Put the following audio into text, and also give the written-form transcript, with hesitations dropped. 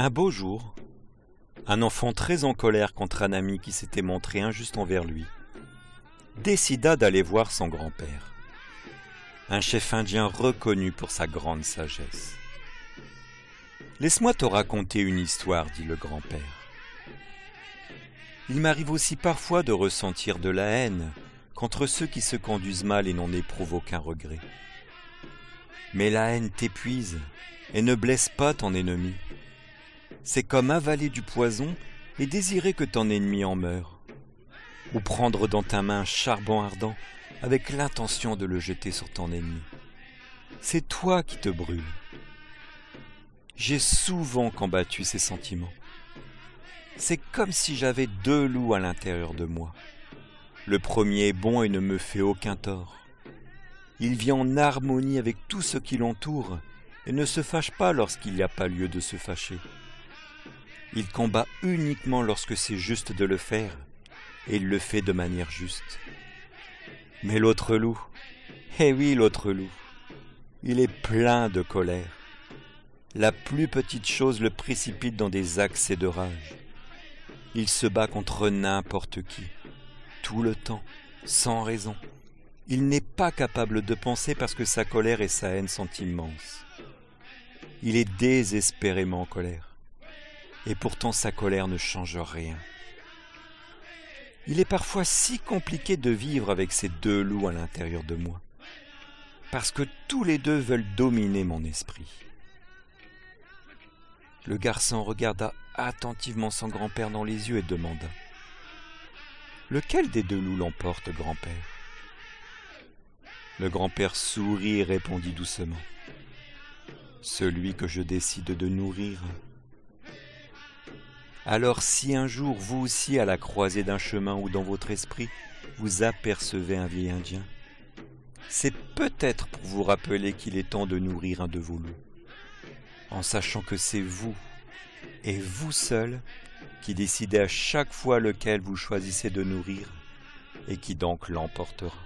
Un beau jour, un enfant très en colère contre un ami qui s'était montré injuste envers lui, décida d'aller voir son grand-père, un chef indien reconnu pour sa grande sagesse. « Laisse-moi te raconter une histoire, dit le grand-père. Il m'arrive aussi parfois de ressentir de la haine contre ceux qui se conduisent mal et n'en éprouvent aucun regret. Mais la haine t'épuise et ne blesse pas ton ennemi. C'est comme avaler du poison et désirer que ton ennemi en meure, ou prendre dans ta main un charbon ardent avec l'intention de le jeter sur ton ennemi. C'est toi qui te brûles. J'ai souvent combattu ces sentiments. C'est comme si j'avais deux loups à l'intérieur de moi. Le premier est bon et ne me fait aucun tort. Il vit en harmonie avec tout ce qui l'entoure et ne se fâche pas lorsqu'il n'y a pas lieu de se fâcher. Il combat uniquement lorsque c'est juste de le faire, et il le fait de manière juste. Mais l'autre loup, eh oui l'autre loup, il est plein de colère. La plus petite chose le précipite dans des accès de rage. Il se bat contre n'importe qui, tout le temps, sans raison. Il n'est pas capable de penser parce que sa colère et sa haine sont immenses. Il est désespérément en colère. Et pourtant sa colère ne change rien. Il est parfois si compliqué de vivre avec ces deux loups à l'intérieur de moi, parce que tous les deux veulent dominer mon esprit. Le garçon regarda attentivement son grand-père dans les yeux et demanda : « Lequel des deux loups l'emporte, grand-père ?» Le grand-père sourit et répondit doucement : « Celui que je décide de nourrir. » Alors si un jour, vous aussi, à la croisée d'un chemin ou dans votre esprit, vous apercevez un vieil Indien, c'est peut-être pour vous rappeler qu'il est temps de nourrir un de vos loups, en sachant que c'est vous, et vous seul, qui décidez à chaque fois lequel vous choisissez de nourrir, et qui donc l'emportera.